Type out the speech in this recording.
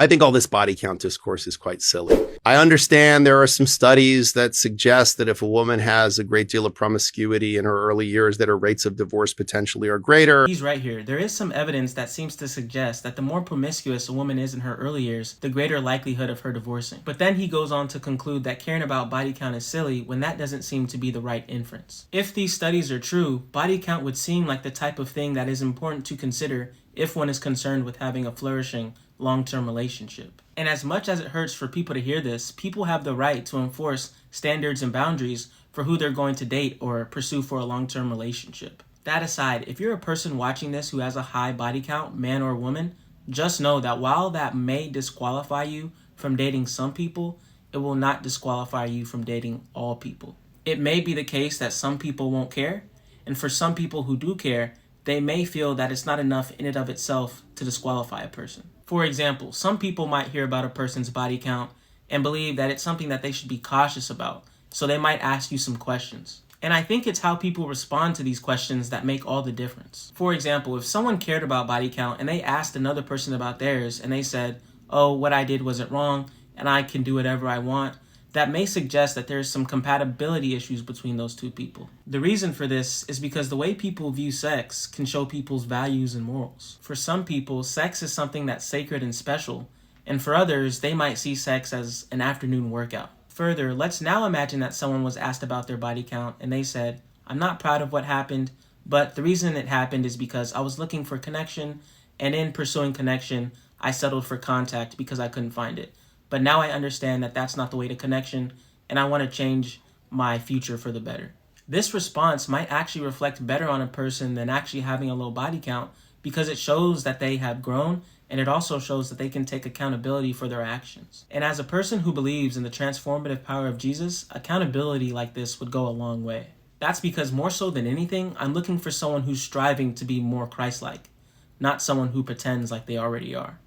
I think all this body count discourse is quite silly. I understand there are some studies that suggest that if a woman has a great deal of promiscuity in her early years, that her rates of divorce potentially are greater. He's right here. There is some evidence that seems to suggest that the more promiscuous a woman is in her early years, the greater likelihood of her divorcing. But then he goes on to conclude that caring about body count is silly when that doesn't seem to be the right inference. If these studies are true, body count would seem like the type of thing that is important to consider if one is concerned with having a flourishing long-term relationship. And as much as it hurts for people to hear this, people have the right to enforce standards and boundaries for who they're going to date or pursue for a long-term relationship. That aside, if you're a person watching this who has a high body count, man or woman, just know that while that may disqualify you from dating some people, it will not disqualify you from dating all people. It may be the case that some people won't care, and for some people who do care, they may feel that it's not enough in and of itself to disqualify a person. For example, some people might hear about a person's body count and believe that it's something that they should be cautious about, so they might ask you some questions. And I think it's how people respond to these questions that make all the difference. For example, if someone cared about body count and they asked another person about theirs and they said, "Oh, what I did wasn't wrong and I can do whatever I want," that may suggest that there's some compatibility issues between those two people. The reason for this is because the way people view sex can show people's values and morals. For some people, sex is something that's sacred and special, and for others, they might see sex as an afternoon workout. Further, let's now imagine that someone was asked about their body count and they said, "I'm not proud of what happened, but the reason it happened is because I was looking for connection, and in pursuing connection, I settled for contact because I couldn't find it. But now I understand that that's not the way to connection, and I want to change my future for the better." This response might actually reflect better on a person than actually having a low body count because it shows that they have grown, and it also shows that they can take accountability for their actions. And as a person who believes in the transformative power of Jesus, accountability like this would go a long way. That's because more so than anything, I'm looking for someone who's striving to be more Christ-like, not someone who pretends like they already are.